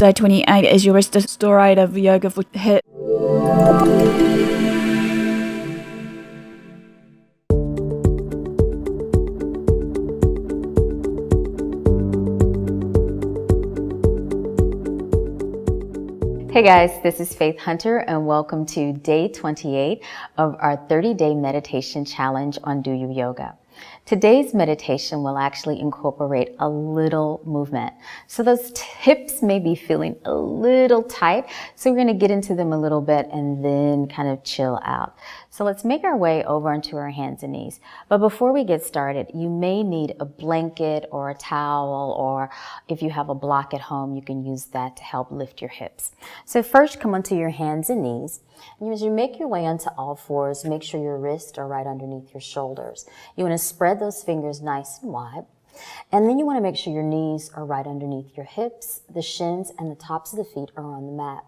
Day 28 is your restorative yoga for hip. Hey guys, this is Faith Hunter and welcome to day 28 of our 30-day meditation challenge on Do You Yoga. Today's meditation will actually incorporate a little movement. So those hips may be feeling a little tight, so we're going to get into them a little bit and then kind of chill out. So let's make our way over onto our hands and knees. But before we get started, you may need a blanket or a towel, or if you have a block at home, you can use that to help lift your hips. So first, come onto your hands and knees. And as you make your way onto all fours, make sure your wrists are right underneath your shoulders. You want to spread those fingers nice and wide. And then you want to make sure your knees are right underneath your hips, the shins and the tops of the feet are on the mat.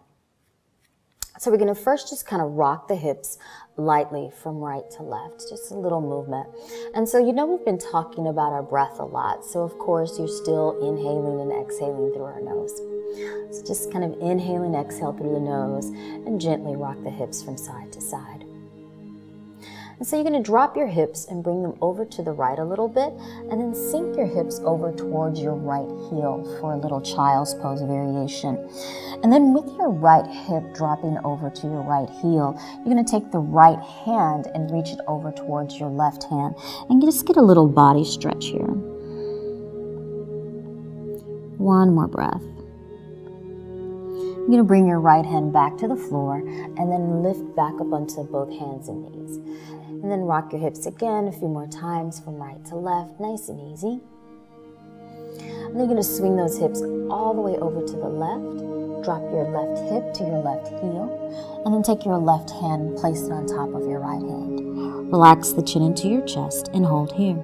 So we're going to first just kind of rock the hips lightly from right to left, just a little movement. And so you know we've been talking about our breath a lot. So of course you're still inhaling and exhaling through our nose. So just kind of inhale and exhale through the nose and gently rock the hips from side to side. And so you're going to drop your hips and bring them over to the right a little bit, and then sink your hips over towards your right heel for a little child's pose variation. And then with your right hip dropping over to your right heel, you're going to take the right hand and reach it over towards your left hand. And just get a little body stretch here. One more breath. You're going to bring your right hand back to the floor and then lift back up onto both hands and knees. And then rock your hips again a few more times from right to left, nice and easy. And then you're going to swing those hips all the way over to the left. Drop your left hip to your left heel. And then take your left hand and place it on top of your right hand. Relax the chin into your chest and hold here.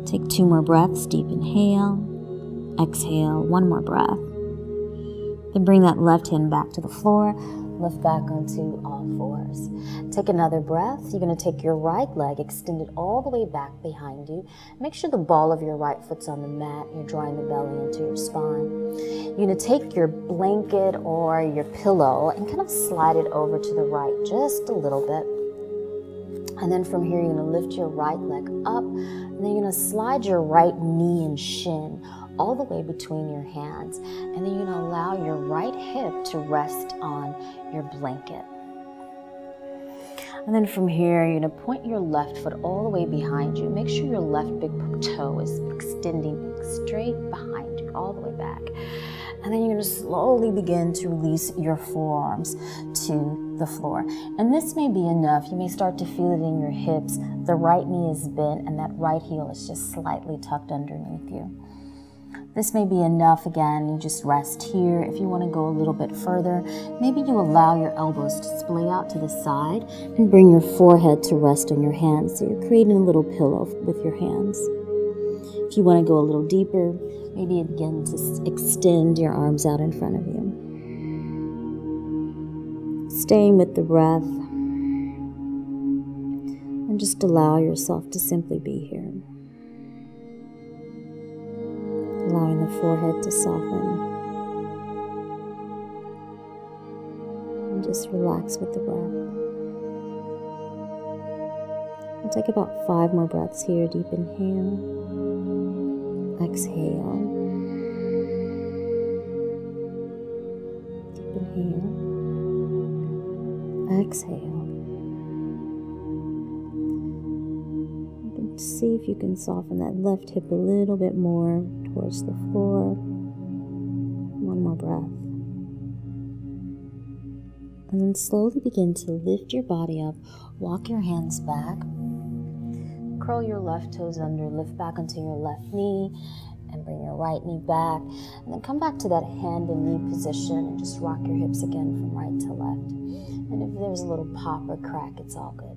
Take 2 more breaths, deep inhale. Exhale, 1 more breath. Then bring that left hand back to the floor. Lift back onto all fours. Take another breath. You're going to take your right leg, extend it all the way back behind you. Make sure the ball of your right foot's on the mat. You're drawing the belly into your spine. You're going to take your blanket or your pillow and kind of slide it over to the right just a little bit. And then from here, you're going to lift your right leg up. And then you're going to slide your right knee and shin all the way between your hands. And then you're going to allow your right hip to rest on your blanket. And then from here, you're going to point your left foot all the way behind you. Make sure your left big toe is extending straight behind you, all the way back. And then you're going to slowly begin to release your forearms to the floor. And this may be enough. You may start to feel it in your hips. The right knee is bent and that right heel is just slightly tucked underneath you. This may be enough. Again, you just rest here. If you want to go a little bit further, maybe you allow your elbows to splay out to the side and bring your forehead to rest on your hands. So you're creating a little pillow with your hands. If you want to go a little deeper, maybe begin to extend your arms out in front of you. Staying with the breath and just allow yourself to simply be here. Allowing the forehead to soften. And just relax with the breath. We'll take about 5 more breaths here. Deep inhale. Exhale. Deep inhale. Exhale. See if you can soften that left hip a little bit more towards the floor. 1 more breath. And then slowly begin to lift your body up. Walk your hands back. Curl your left toes under. Lift back onto your left knee. And bring your right knee back. And then come back to that hand and knee position. And just rock your hips again from right to left. And if there's a little pop or crack, it's all good.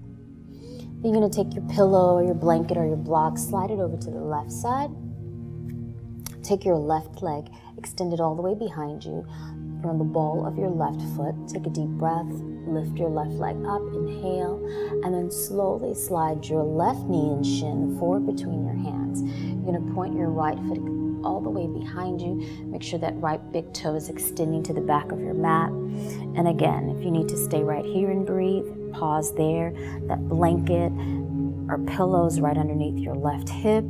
Then you're going to take your pillow or your blanket or your block, slide it over to the left side. Take your left leg, extend it all the way behind you. From the ball of your left foot, take a deep breath, lift your left leg up, inhale, and then slowly slide your left knee and shin forward between your hands. You're going to point your right foot all the way behind you. Make sure that right big toe is extending to the back of your mat. And again, if you need to stay right here and breathe, pause there. That blanket or pillows right underneath your left hip.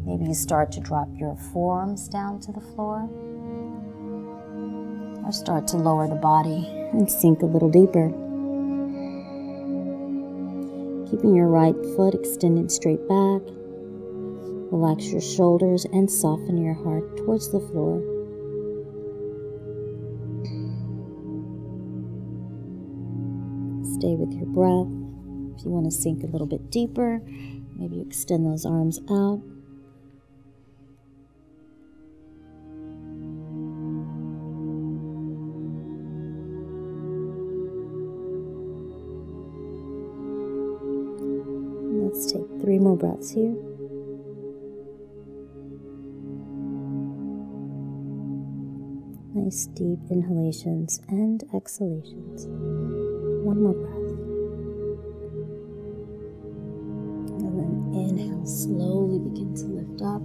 Maybe you start to drop your forearms down to the floor, or start to lower the body and sink a little deeper. Keeping your right foot extended straight back. Relax your shoulders and soften your heart towards the floor. Stay with your breath. If you want to sink a little bit deeper, maybe extend those arms out. Let's take 3 more breaths here. Nice deep inhalations and exhalations. 1 more breath. And then inhale, slowly begin to lift up.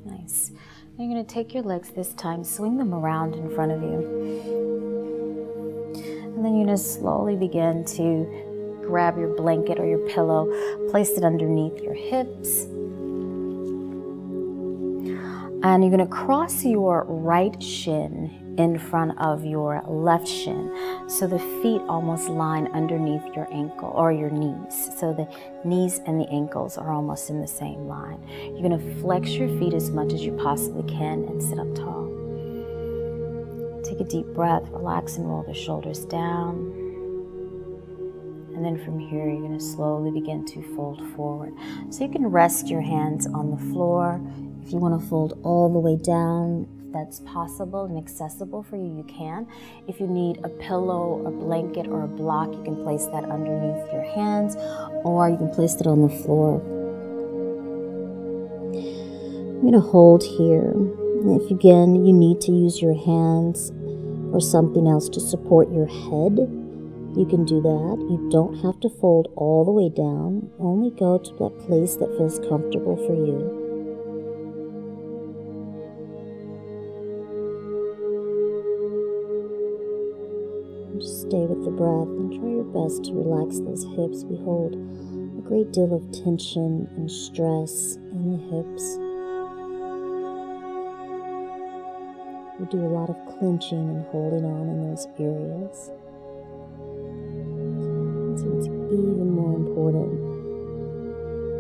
Nice. You're going to take your legs this time, swing them around in front of you. And then you're going to slowly begin to grab your blanket or your pillow, place it underneath your hips. And you're going to cross your right shin in front of your left shin. So the feet almost line underneath your ankle or your knees. So the knees and the ankles are almost in the same line. You're going to flex your feet as much as you possibly can and sit up tall. Take a deep breath, relax and roll the shoulders down. And then from here, you're going to slowly begin to fold forward. So you can rest your hands on the floor. If you want to fold all the way down, if that's possible and accessible for you, you can. If you need a pillow, a blanket, or a block, you can place that underneath your hands, or you can place it on the floor. I'm going to hold here. And if again, you need to use your hands or something else to support your head, you can do that. You don't have to fold all the way down. Only go to that place that feels comfortable for you. And just stay with the breath and try your best to relax those hips. We hold a great deal of tension and stress in the hips. We do a lot of clenching and holding on in those areas. So it's even more important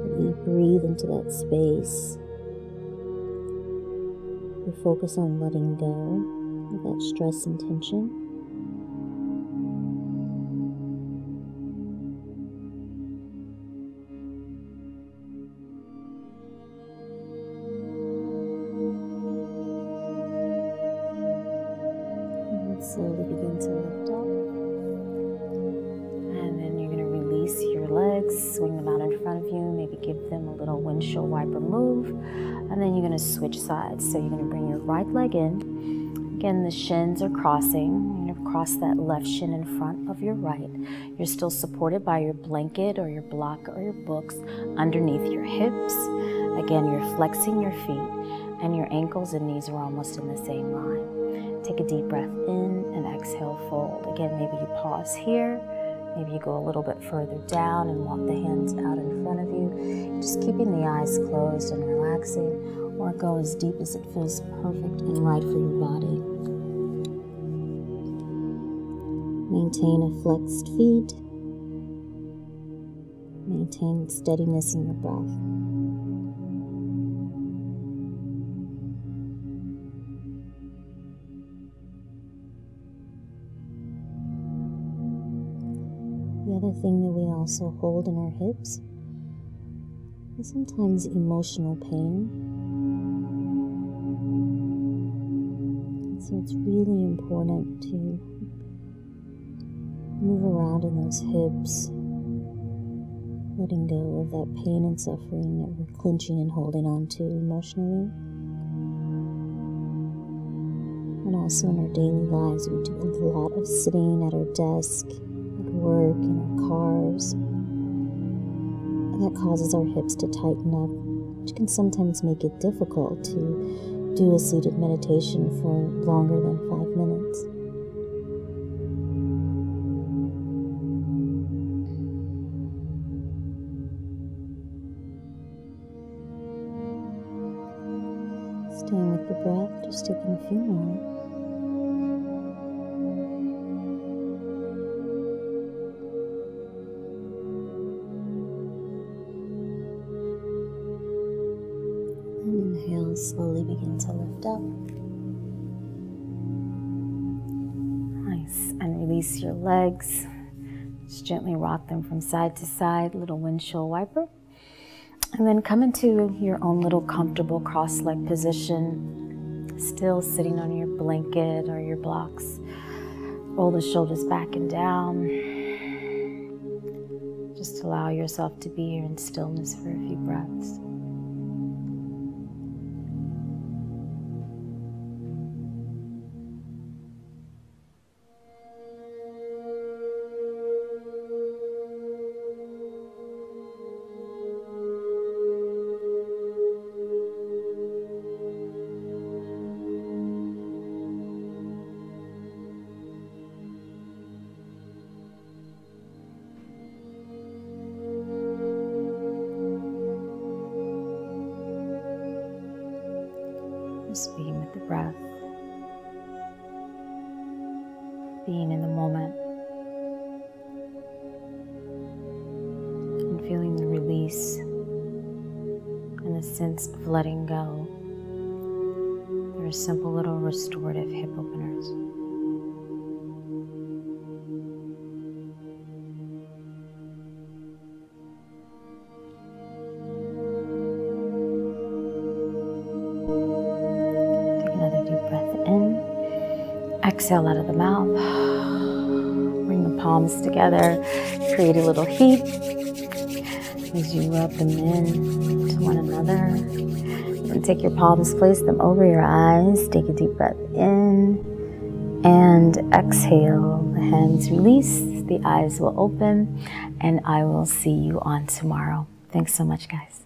that we breathe into that space. We focus on letting go of that stress and tension. And slowly begin to lift up. And then you're going to release your legs, swing them out in front of you, maybe give them a little windshield wiper move. And then you're going to switch sides. So you're going to bring your right leg in. Again, the shins are crossing. You're going to cross that left shin in front of your right. You're still supported by your blanket or your block or your books underneath your hips. Again, you're flexing your feet, and your ankles and knees are almost in the same line. Take a deep breath in and exhale, fold. Again, maybe you pause here. Maybe you go a little bit further down and walk the hands out in front of you, just keeping the eyes closed and relaxing, or go as deep as it feels perfect and right for your body. Maintain a flexed feet. Maintain steadiness in your breath. The other thing that we also hold in our hips is sometimes emotional pain. And so it's really important to move around in those hips, letting go of that pain and suffering that we're clenching and holding on to emotionally. And also in our daily lives, we do a lot of sitting at our desk, work, in our cars. And that causes our hips to tighten up which can sometimes make it difficult to do a seated meditation for longer than 5 minutes. Staying with the breath, just taking a few more. And inhale, slowly begin to lift up. Nice. And release your legs. Just gently rock them from side to side, little windshield wiper. And then come into your own little comfortable cross-leg position, still sitting on your blanket or your blocks. Roll the shoulders back and down. Just allow yourself to be here in stillness for a few breaths. Just being with the breath, being in the moment, and feeling the release and the sense of letting go. There are simple little restorative hip openers. Exhale out of the mouth. Bring the palms together. Create a little heat as you rub them in to one another. And take your palms, place them over your eyes. Take a deep breath in and exhale. The hands release. The eyes will open. And I will see you on tomorrow. Thanks so much, guys.